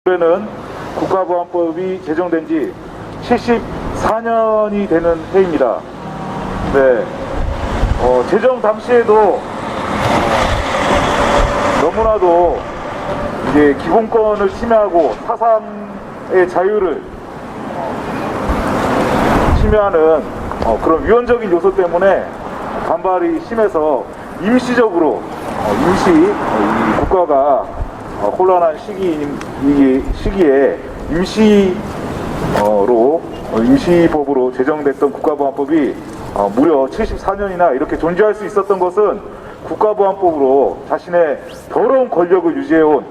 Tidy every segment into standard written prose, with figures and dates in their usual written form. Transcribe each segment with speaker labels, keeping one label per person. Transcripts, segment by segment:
Speaker 1: 올해는 국가보안법이 제정된 지 74년이 되는 해입니다. 네, 제정 당시에도 너무나도 이제 기본권을 침해하고 사상의 자유를 침해하는 그런 위헌적인 요소 때문에 반발이 심해서 임시적으로 이 국가가 혼란한 시기에 임시법으로 제정됐던 국가보안법이 무려 74년이나 이렇게 존재할 수 있었던 것은 국가보안법으로 자신의 더러운 권력을 유지해온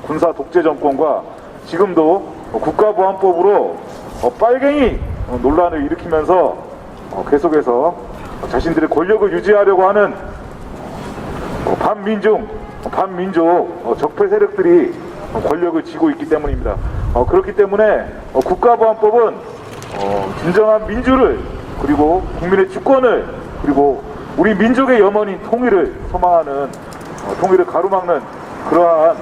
Speaker 1: 군사 독재 정권과 지금도 국가보안법으로 빨갱이 논란을 일으키면서 계속해서 자신들의 권력을 유지하려고 하는 반민족 적폐 세력들이 권력을 쥐고 있기 때문입니다. 그렇기 때문에 국가보안법은 진정한 민주를, 그리고 국민의 주권을, 그리고 우리 민족의 염원인 통일을 소망하는, 통일을 가로막는 그러한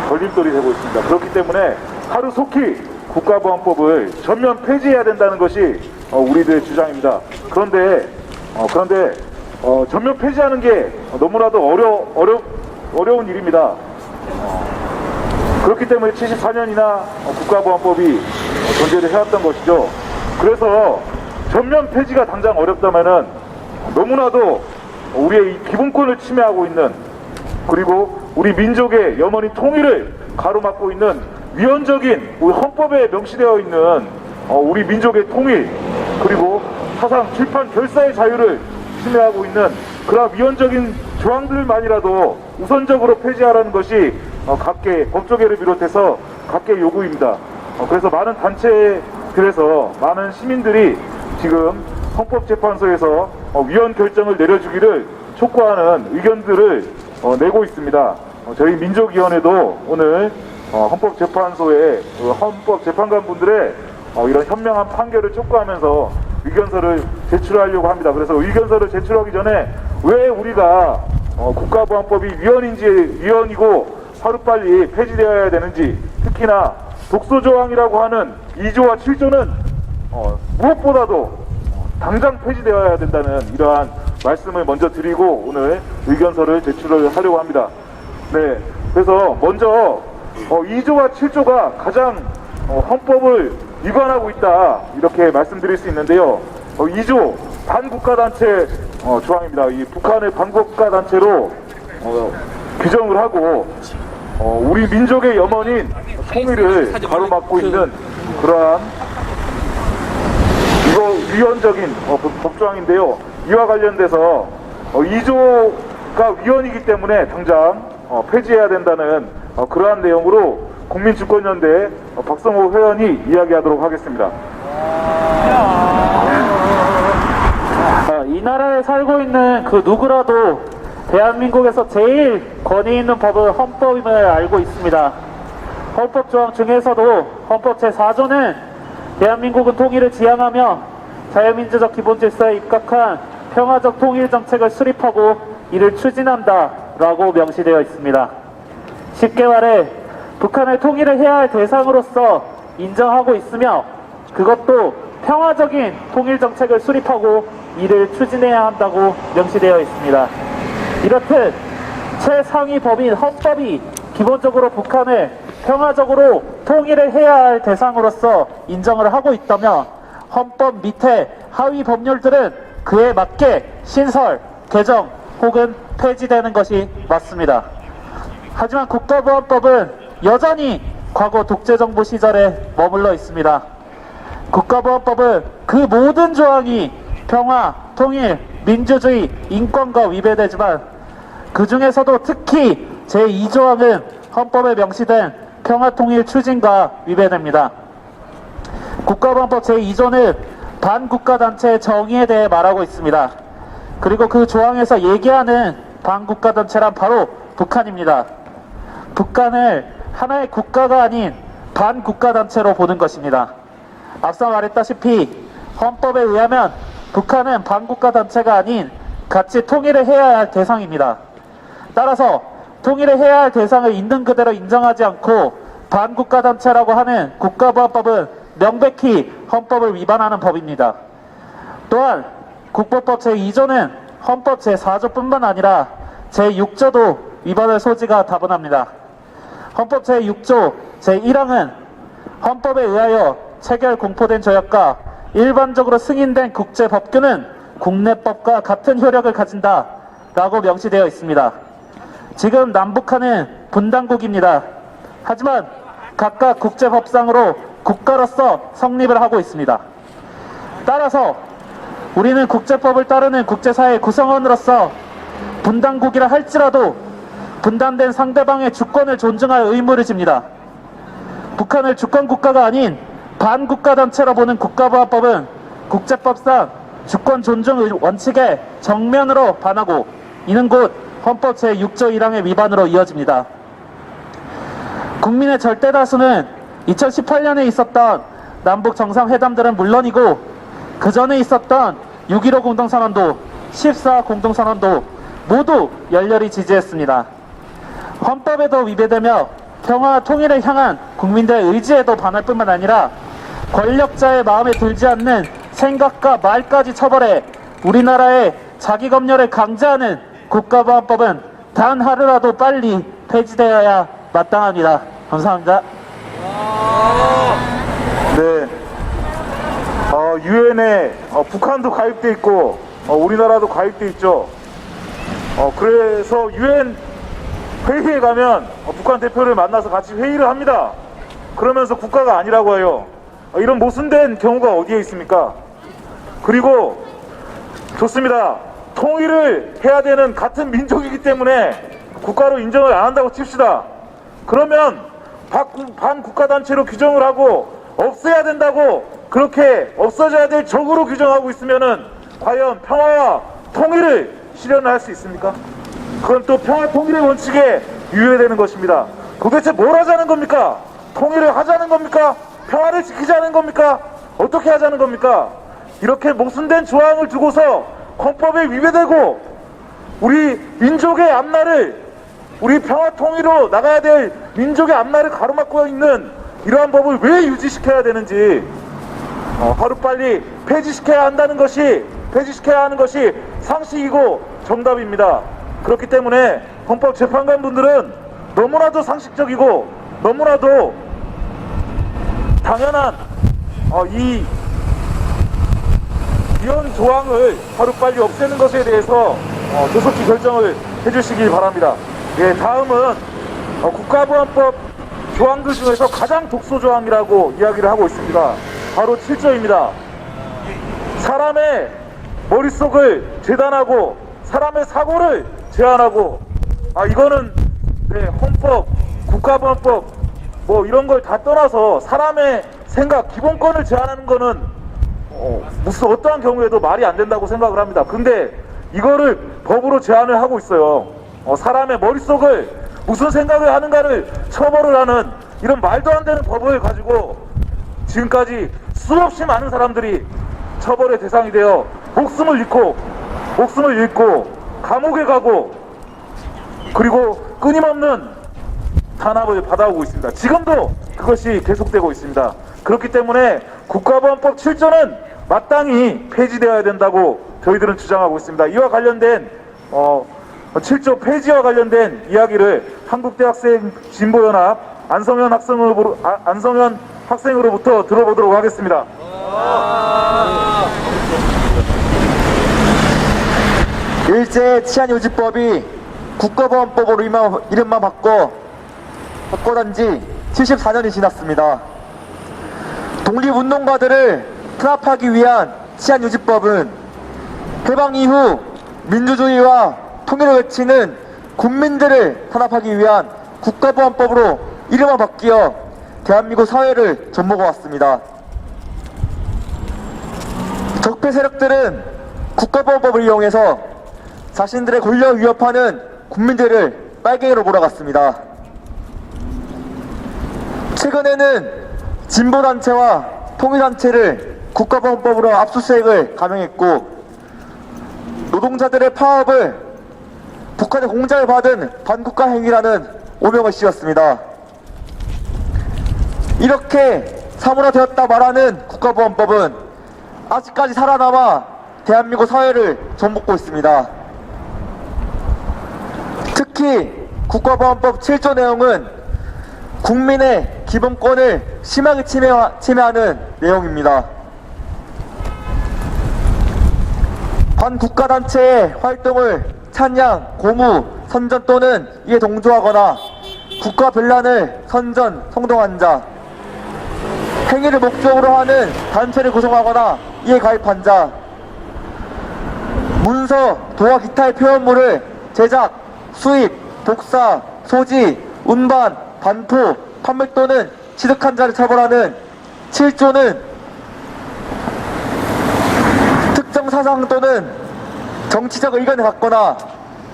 Speaker 1: 걸림돌이 되고 있습니다. 그렇기 때문에 하루속히 국가보안법을 전면 폐지해야 된다는 것이 우리들의 주장입니다. 그런데 전면 폐지하는 게 너무나도 어려운 일입니다. 그렇기 때문에 74년이나 국가보안법이 존재를 해왔던 것이죠. 그래서 전면 폐지가 당장 어렵다면은 너무나도 우리의 이 기본권을 침해하고 있는, 그리고 우리 민족의 염원인 통일을 가로막고 있는 위헌적인 우리 헌법에 명시되어 있는 우리 민족의 통일, 그리고 사상 출판 결사의 자유를 침해하고 있는 그런 위헌적인 조항들만이라도 우선적으로 폐지하라는 것이 각계 법조계를 비롯해서 각계 요구입니다. 그래서 많은 단체들에서 많은 시민들이 지금 헌법재판소에서 위헌 결정을 내려주기를 촉구하는 의견들을 내고 있습니다. 저희 민족위원회도 오늘 헌법재판소에 헌법재판관분들의 이런 현명한 판결을 촉구하면서 의견서를 제출하려고 합니다. 그래서 의견서를 제출하기 전에 왜 우리가 국가보안법이 위헌이고 하루빨리 폐지되어야 되는지, 특히나 독소조항이라고 하는 2조와 7조는 무엇보다도 당장 폐지되어야 된다는 이러한 말씀을 먼저 드리고 오늘 의견서를 제출을 하려고 합니다. 네, 그래서 먼저 2조와 7조가 가장 헌법을 위반하고 있다, 이렇게 말씀드릴 수 있는데요. 2조 반국가단체 조항입니다. 이 북한을 반국가단체로 규정을 하고 우리 민족의 염원인 통일을 가로막고 있는 그러한 위헌적인 법조항인데요. 이와 관련돼서 2조가 위헌이기 때문에 당장 폐지해야 된다는 그러한 내용으로 국민주권연대 박성호 회원이 이야기하도록 하겠습니다.
Speaker 2: 이 나라에 살고 있는 그 누구라도 대한민국에서 제일 권위 있는 법은 헌법임을 알고 있습니다. 헌법 조항 중에서도 헌법 제4조는 대한민국은 통일을 지향하며 자유민주적 기본질서에 입각한 평화적 통일 정책을 수립하고 이를 추진한다 라고 명시되어 있습니다. 쉽게 말해 북한을 통일을 해야 할 대상으로서 인정하고 있으며, 그것도 평화적인 통일 정책을 수립하고 이를 추진해야 한다고 명시되어 있습니다. 이렇듯 최상위 법인 헌법이 기본적으로 북한을 평화적으로 통일을 해야 할 대상으로서 인정을 하고 있다면, 헌법 밑에 하위 법률들은 그에 맞게 신설, 개정 혹은 폐지되는 것이 맞습니다. 하지만 국가보안법은 여전히 과거 독재정부 시절에 머물러 있습니다. 국가보안법은 그 모든 조항이 평화, 통일, 민주주의, 인권과 위배되지만 그 중에서도 특히 제2조항은 헌법에 명시된 평화통일 추진과 위배됩니다. 국가보안법 제2조는 반국가단체의 정의에 대해 말하고 있습니다. 그리고 그 조항에서 얘기하는 반국가단체란 바로 북한입니다. 북한을 하나의 국가가 아닌 반국가단체로 보는 것입니다. 앞서 말했다시피 헌법에 의하면 북한은 반국가단체가 아닌 같이 통일을 해야 할 대상입니다. 따라서 통일을 해야 할 대상을 있는 그대로 인정하지 않고 반국가단체라고 하는 국가보안법은 명백히 헌법을 위반하는 법입니다. 또한 국보법 제2조는 헌법 제4조뿐만 아니라 제6조도 위반할 소지가 다분합니다. 헌법 제6조 제1항은 헌법에 의하여 체결 공포된 조약과 일반적으로 승인된 국제법규는 국내법과 같은 효력을 가진다 라고 명시되어 있습니다. 지금 남북한은 분단국입니다. 하지만 각각 국제법상으로 국가로서 성립을 하고 있습니다. 따라서 우리는 국제법을 따르는 국제사회 구성원으로서 분단국이라 할지라도 분단된 상대방의 주권을 존중할 의무를 집니다. 북한을 주권국가가 아닌 반국가단체로 보는 국가보안법은 국제법상 주권 존중 원칙에 정면으로 반하고 이는 곧 헌법 제6조 1항의 위반으로 이어집니다. 국민의 절대 다수는 2018년에 있었던 남북 정상회담들은 물론이고 그 전에 있었던 6.15 공동선언도, 14 공동선언도 모두 열렬히 지지했습니다. 헌법에도 위배되며 평화와 통일을 향한 국민들의 의지에도 반할 뿐만 아니라 권력자의 마음에 들지 않는 생각과 말까지 처벌해 우리나라의 자기검열을 강제하는 국가보안법은 단 하루라도 빨리 폐지되어야 마땅합니다. 감사합니다.
Speaker 1: 네. 유엔에 북한도 가입돼 있고 우리나라도 가입돼 있죠. 그래서 유엔 회의에 가면 북한 대표를 만나서 같이 회의를 합니다. 그러면서 국가가 아니라고 해요. 이런 모순된 경우가 어디에 있습니까? 그리고 좋습니다. 통일을 해야 되는 같은 민족이기 때문에 국가로 인정을 안 한다고 칩시다. 그러면 반국가단체로 규정을 하고 없애야 된다고 그렇게 없어져야 될 적으로 규정하고 있으면은 과연 평화와 통일을 실현할 수 있습니까? 그건 또 평화 통일의 원칙에 유효되는 것입니다. 도대체 뭘 하자는 겁니까? 통일을 하자는 겁니까? 평화를 지키자는 겁니까? 어떻게 하자는 겁니까? 이렇게 모순된 조항을 두고서 헌법에 위배되고 우리 민족의 앞날을 우리 평화 통일로 나가야 될 민족의 앞날을 가로막고 있는 이러한 법을 왜 유지시켜야 되는지 하루빨리 폐지시켜야 하는 것이 상식이고 정답입니다. 그렇기 때문에 헌법재판관분들은 너무나도 상식적이고 너무나도 당연한 이런 조항을 하루빨리 없애는 것에 대해서 조속히 결정을 해주시기 바랍니다. 예, 다음은 국가보안법 조항들 중에서 가장 독소조항이라고 이야기를 하고 있습니다. 바로 7조입니다. 사람의 머릿속을 재단하고 사람의 사고를 제한하고 이거는 헌법, 국가보안법 뭐 이런 걸 다 떠나서 사람의 생각, 기본권을 제한하는 거는 무슨 어떠한 경우에도 말이 안 된다고 생각을 합니다. 근데 이거를 법으로 제한을 하고 있어요. 사람의 머릿속을 무슨 생각을 하는가를 처벌을 하는 이런 말도 안 되는 법을 가지고 지금까지 수없이 많은 사람들이 처벌의 대상이 되어 목숨을 잃고 감옥에 가고 그리고 끊임없는 탄압을 받아오고 있습니다. 지금도 그것이 계속되고 있습니다. 그렇기 때문에 국가보안법 7조는 마땅히 폐지되어야 된다고 저희들은 주장하고 있습니다. 이와 관련된 7조 폐지와 관련된 이야기를 한국대학생 진보연합 안성현 학생으로부터 들어보도록 하겠습니다.
Speaker 3: 일제 치안유지법이 국가보안법으로 이름만 바꿔단 지 74년이 지났습니다. 독립운동가들을 탄압하기 위한 치안유지법은 해방 이후 민주주의와 통일을 외치는 국민들을 탄압하기 위한 국가보안법으로 이름만 바뀌어 대한민국 사회를 좀먹어왔습니다. 적폐 세력들은 국가보안법을 이용해서 자신들의 권력을 위협하는 국민들을 빨갱이로 몰아갔습니다. 최근에는 진보단체와 통일단체를 국가보안법으로 압수수색을 감행했고 노동자들의 파업을 북한의 공작을 받은 반국가 행위라는 오명을 씌웠습니다. 이렇게 사문화되었다 말하는 국가보안법은 아직까지 살아남아 대한민국 사회를 좀먹고 있습니다. 특히 국가보안법 7조 내용은 국민의 기본권을 심하게 침해하는 내용입니다. 반국가단체의 활동을 찬양, 고무, 선전 또는 이에 동조하거나 국가 변란을 선전, 선동한 자, 행위를 목적으로 하는 단체를 구성하거나 이에 가입한 자, 문서, 도와 기타의 표현물을 제작, 수입, 복사, 소지, 운반, 반포, 판매 또는 취득한 자를 처벌하는 7조는 특정 사상 또는 정치적 의견을 갖거나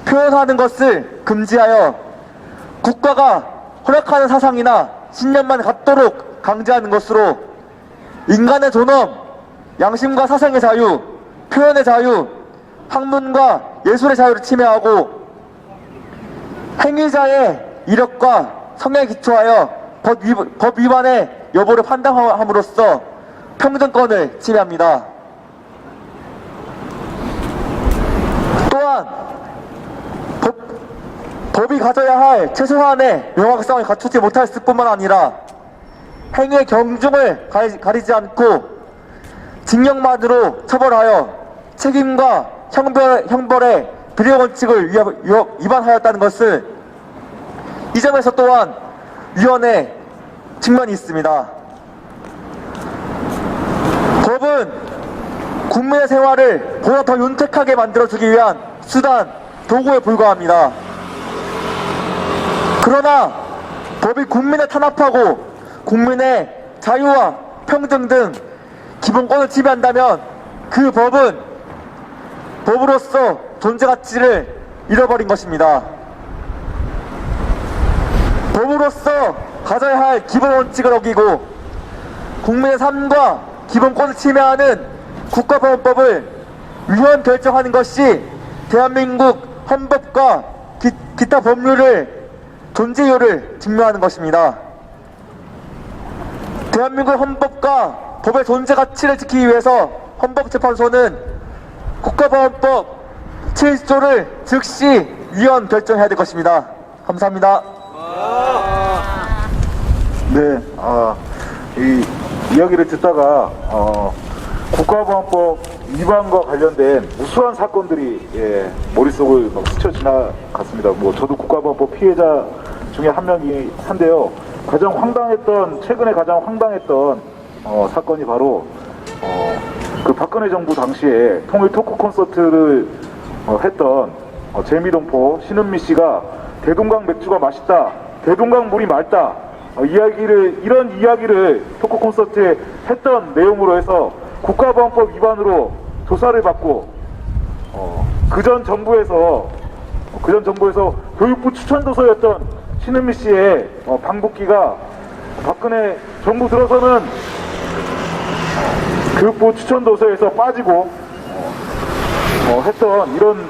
Speaker 3: 표현하는 것을 금지하여 국가가 허락하는 사상이나 신념만 갖도록 강제하는 것으로 인간의 존엄, 양심과 사상의 자유, 표현의 자유, 학문과 예술의 자유를 침해하고 행위자의 이력과 성향에 기초하여 법 위반의 여부를 판단함으로써 평등권을 침해합니다. 또한 법이 가져야 할 최소한의 명확성을 갖추지 못했을 뿐만 아니라 행위의 경중을 가리지 않고 징역만으로 처벌하여 책임과 형벌의 비례 원칙을 위반하였다는 것을 이 점에서 또한 위헌의 측면이 있습니다. 법은 국민의 생활을 보다 더 윤택하게 만들어주기 위한 수단, 도구에 불과합니다. 그러나 법이 국민을 탄압하고 국민의 자유와 평등 등 기본권을 침해한다면 그 법은 법으로서 존재 가치를 잃어버린 것입니다. 법으로서 가져야 할 기본 원칙을 어기고 국민의 삶과 기본권을 침해하는 국가보안법을 위헌 결정하는 것이 대한민국 헌법과 기타 법률의 존재 이유를 증명하는 것입니다. 대한민국 헌법과 법의 존재 가치를 지키기 위해서 헌법재판소는 국가보안법 7조를 즉시 위헌 결정해야 될 것입니다. 감사합니다.
Speaker 1: 네, 이 이야기를 듣다가 국가보안법 위반과 관련된 무수한 사건들이 머릿속을 막 스쳐 지나갔습니다. 저도 국가보안법 피해자 중에 한 명이 한데요. 최근에 가장 황당했던 사건이 바로 그 박근혜 정부 당시에 통일 토크 콘서트를 했던 재미동포 신은미 씨가 대동강 맥주가 맛있다, 대동강 물이 맑다, 이런 이야기를 토크 콘서트에 했던 내용으로 해서 국가보안법 위반으로 조사를 받고 그전 정부에서 교육부 추천도서였던 신은미 씨의 방북기가 박근혜 정부 들어서는 교육부 추천도서에서 빠지고 했던 이런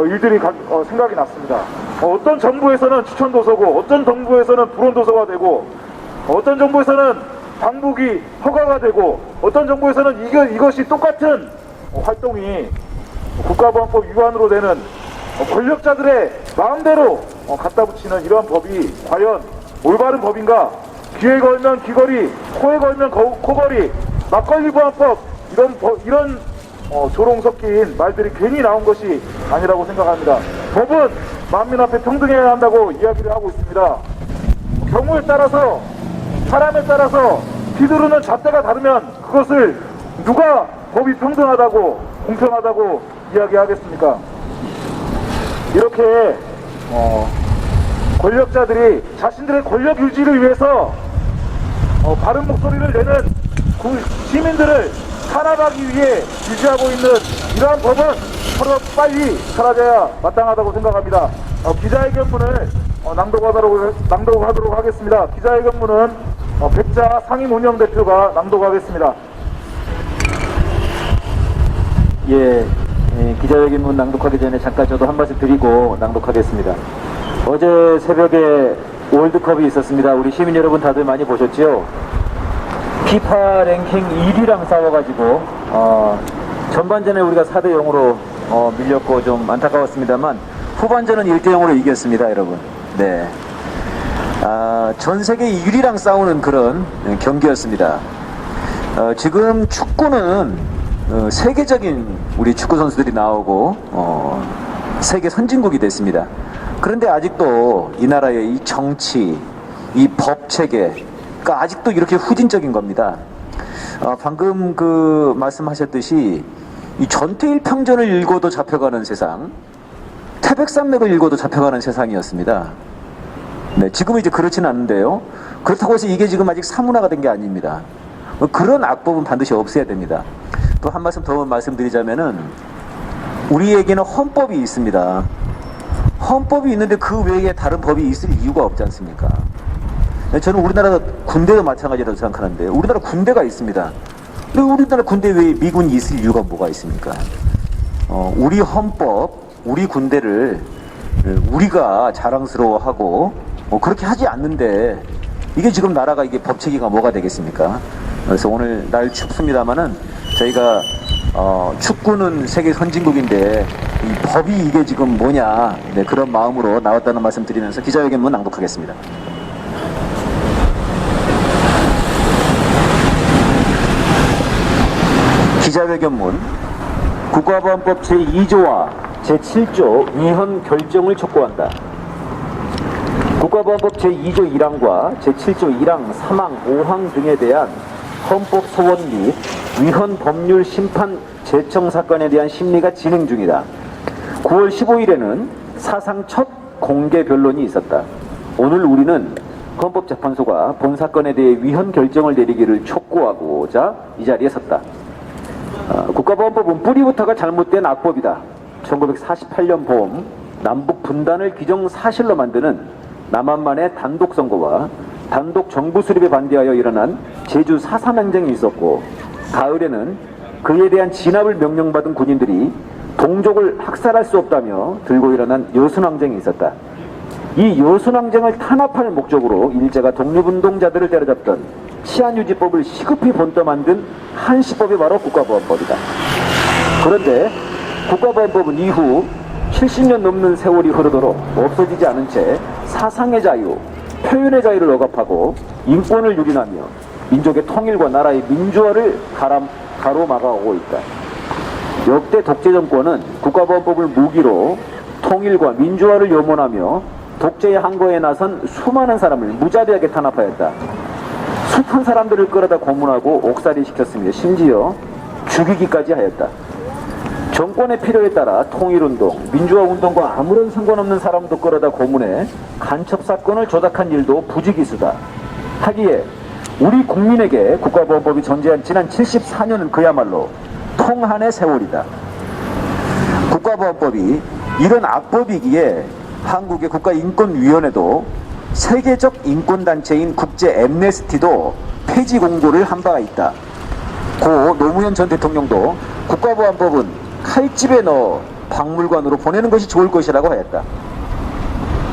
Speaker 1: 일들이 생각이 났습니다. 어떤 정부에서는 추천도서고 어떤 정부에서는 불온도서가 되고 어떤 정부에서는 방북이 허가가 되고 어떤 정부에서는 이것이 똑같은 활동이 국가보안법 위반으로 되는 권력자들의 마음대로 갖다 붙이는 이러한 법이 과연 올바른 법인가? 귀에 걸면 귀걸이, 코에 걸면 코걸이, 막걸리 보안법 이런 조롱 섞인 말들이 괜히 나온 것이 아니라고 생각합니다. 법은 만민 앞에 평등해야 한다고 이야기를 하고 있습니다. 경우에 따라서 사람에 따라서 휘두르는 잣대가 다르면 그것을 누가 법이 평등하다고 공평하다고 이야기하겠습니까? 이렇게 권력자들이 자신들의 권력 유지를 위해서 바른 목소리를 내는 시민들을 탄압하기 위해 유지하고 있는 이러한 법은 빨리 사라져야 마땅하다고 생각합니다. 기자회견문을 낭독하도록 하겠습니다. 기자회견문은 백자 상임운영대표가 낭독하겠습니다.
Speaker 4: 기자회견문 낭독하기 전에 잠깐 저도 한 말씀 드리고 낭독하겠습니다. 어제 새벽에 월드컵이 있었습니다. 우리 시민 여러분 다들 많이 보셨죠? 피파 랭킹 1위랑 싸워가지고 전반전에 우리가 4대 0으로 밀렸고 좀 안타까웠습니다만 후반전은 1대 0으로 이겼습니다, 여러분. 네. 전 세계 1위랑 싸우는 그런 경기였습니다. 지금 축구는 세계적인 우리 축구 선수들이 나오고 세계 선진국이 됐습니다. 그런데 아직도 이 나라의 이 정치, 이 법 체계가 아직도 이렇게 후진적인 겁니다. 방금 그 말씀하셨듯이 이 전태일평전을 읽어도 잡혀가는 세상, 태백산맥을 읽어도 잡혀가는 세상이었습니다. 네, 지금은 이제 그렇지는 않은데요. 그렇다고 해서 이게 지금 아직 사문화가 된 게 아닙니다. 그런 악법은 반드시 없애야 됩니다. 또 한 말씀 더 말씀드리자면은 우리에게는 헌법이 있습니다. 헌법이 있는데 그 외에 다른 법이 있을 이유가 없지 않습니까? 저는 우리나라 군대도 마찬가지라고 생각하는데 우리나라 군대가 있습니다. 근데 우리나라 군대 외에 미군이 있을 이유가 뭐가 있습니까? 우리 헌법, 우리 군대를 우리가 자랑스러워하고 그렇게 하지 않는데 이게 지금 나라가 이게 법체계가 뭐가 되겠습니까? 그래서 오늘 날 춥습니다만은 저희가 축구는 세계 선진국인데 이 법이 이게 지금 뭐냐, 네, 그런 마음으로 나왔다는 말씀 드리면서 기자회견문 낭독하겠습니다. 기자회견문. 국가보안법 제2조와 제7조 위헌 결정을 촉구한다. 국가보안법 제2조 1항과 제7조 1항, 3항, 5항 등에 대한 헌법 소원 및 위헌 법률 심판 제청 사건에 대한 심리가 진행 중이다. 9월 15일에는 사상 첫 공개 변론이 있었다. 오늘 우리는 헌법재판소가 본 사건에 대해 위헌 결정을 내리기를 촉구하고자 이 자리에 섰다. 국가보안법은 뿌리부터가 잘못된 악법이다. 1948년 봄 남북 분단을 기정사실로 만드는 남한만의 단독 선거와 단독 정부 수립에 반대하여 일어난 제주 4.3 행정이 있었고, 가을에는 그에 대한 진압을 명령받은 군인들이 동족을 학살할 수 없다며 들고 일어난 여순항쟁이 있었다. 이 여순항쟁을 탄압할 목적으로 일제가 독립운동자들을 때려잡던 치안유지법을 시급히 본떠 만든 한시법이 바로 국가보안법이다. 그런데 국가보안법은 이후 70년 넘는 세월이 흐르도록 없어지지 않은 채 사상의 자유, 표현의 자유를 억압하고 인권을 유린하며 민족의 통일과 나라의 민주화를 가로막아오고 있다. 역대 독재 정권은 국가보안법을 무기로 통일과 민주화를 염원하며 독재의 항거에 나선 수많은 사람을 무자비하게 탄압하였다. 숱한 사람들을 끌어다 고문하고 옥살이 시켰으며 심지어 죽이기까지 하였다. 정권의 필요에 따라 통일운동, 민주화운동과 아무런 상관없는 사람도 끌어다 고문해 간첩사건을 조작한 일도 부지기수다. 하기에 우리 국민에게 국가보안법이 존재한 지난 74년은 그야말로 통한의 세월이다. 국가보안법이 이런 악법이기에 한국의 국가인권위원회도 세계적 인권단체인 국제 엠네스티도 폐지 공고를 한 바가 있다. 고 노무현 전 대통령도 국가보안법은 칼집에 넣어 박물관으로 보내는 것이 좋을 것이라고 하였다.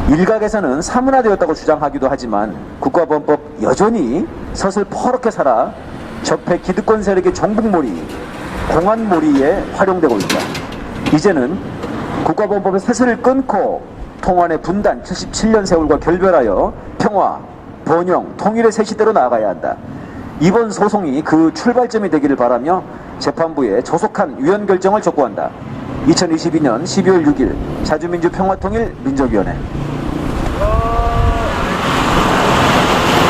Speaker 4: 일각에서는 사문화되었다고 주장하기도 하지만 국가보안법 여전히 서슬퍼렇게 살아 적폐 기득권 세력의 정북몰이, 공안몰이에 활용되고 있다. 이제는 국가보안법의 세세를 끊고 통한의 분단 77년 세월과 결별하여 평화, 번영, 통일의 새 시대로 나아가야 한다. 이번 소송이 그 출발점이 되기를 바라며 재판부에 조속한 위헌 결정을 촉구한다. 2022년 12월 6일 자주민주평화통일 민족위원회.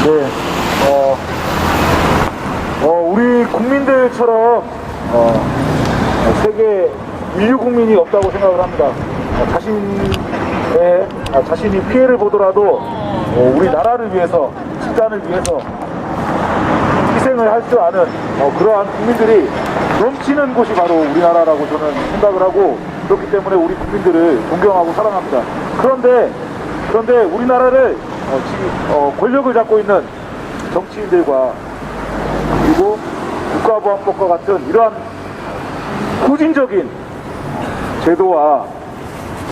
Speaker 1: 네, 우리 국민들처럼 세계 인류 국민이 없다고 생각을 합니다. 자신이 피해를 보더라도 우리 나라를 위해서, 집단을 위해서 희생을 할 줄 아는 그러한 국민들이 넘치는 곳이 바로 우리나라라고 저는 생각을 하고, 그렇기 때문에 우리 국민들을 존경하고 사랑합니다. 그런데 우리나라를 권력을 잡고 있는 정치인들과 그리고 국가보안법과 같은 이러한 후진적인 제도와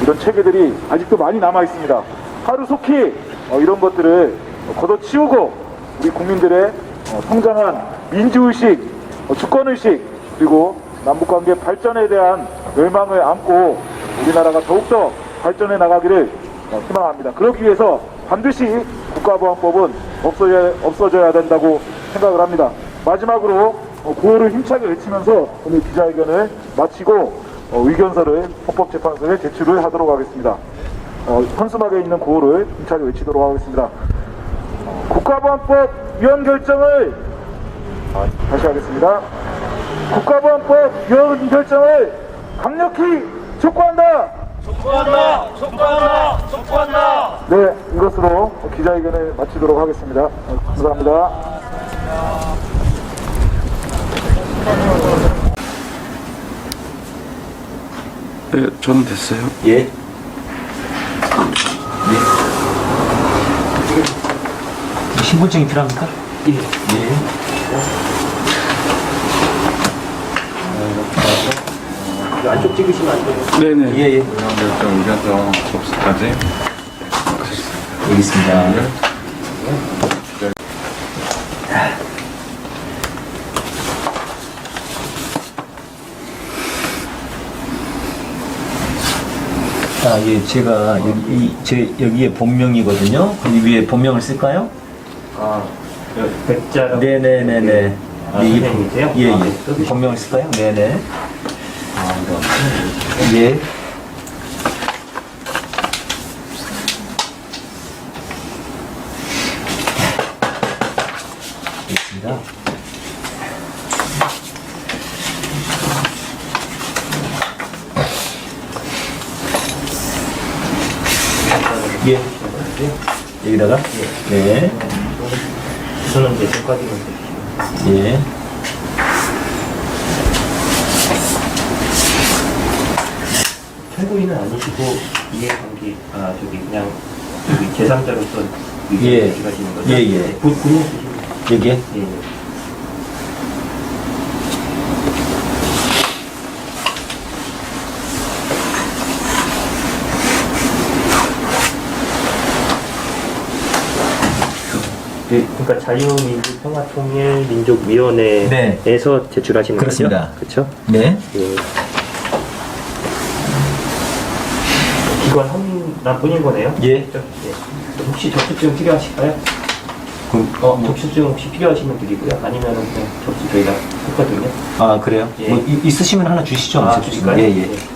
Speaker 1: 이런 체계들이 아직도 많이 남아 있습니다. 하루속히 이런 것들을 걷어치우고 우리 국민들의 성장한 민주의식, 주권의식, 그리고 남북관계 발전에 대한 열망을 안고 우리나라가 더욱더 발전해 나가기를 희망합니다. 그러기 위해서 반드시 국가보안법은 없어져야 된다고 생각을 합니다. 마지막으로 구호를 힘차게 외치면서 오늘 기자회견을 마치고 의견서를 헌법재판소에 제출을 하도록 하겠습니다. 현수막에 있는 구호를 힘차게 외치도록 하겠습니다. 국가보안법 위헌 결정을 다시 하겠습니다. 국가보안법 위헌 결정을 강력히 촉구한다. 촉구한다. 네, 이것으로 기자회견을 마치도록 하겠습니다. 감사합니다.
Speaker 5: 네, 저는 됐어요.
Speaker 4: 예. 신분증이 필요합니까? 예. 안쪽 찍으시면 안 돼요.
Speaker 5: 네네.
Speaker 4: 예.
Speaker 5: 결정 의견서 접수까지
Speaker 4: 여기 있습니다.
Speaker 6: 아, 예, 제가 여기에 본명이거든요. 이 위에 본명을 쓸까요?
Speaker 7: 백자로
Speaker 6: 네네네네.
Speaker 7: 선생님이세요?
Speaker 6: 예. 본명을 쓸까요? 네네. 예. 있습니다. 예. 여기다가? 네.
Speaker 7: 저는 이제 손까지는
Speaker 6: 예.
Speaker 7: 최고위는 아니시고 이해관계 그냥 저기 제3자로서
Speaker 6: 예.
Speaker 7: 하시는 거죠?
Speaker 6: 예, 예.
Speaker 7: 본인 쓰시는
Speaker 6: 여기에?
Speaker 7: 예. 그러니까 자유민주평화통일민족위원회에서 제출하시는
Speaker 6: 그렇습니다.
Speaker 7: 거죠? 그렇죠?
Speaker 6: 네.
Speaker 7: 예. 기관 하나뿐인 거네요?
Speaker 6: 예.
Speaker 7: 그렇죠? 예. 혹시 접수증 필요하실까요? 접수증 혹시 필요하시면 드리고요. 아니면은 그냥 접수 저희가 했거든요.
Speaker 6: 아, 그래요?
Speaker 7: 예.
Speaker 6: 뭐, 있으시면 하나 주시죠.
Speaker 7: 아,
Speaker 6: 주시면.
Speaker 7: 주실까요?
Speaker 6: 예, 예.
Speaker 7: 예.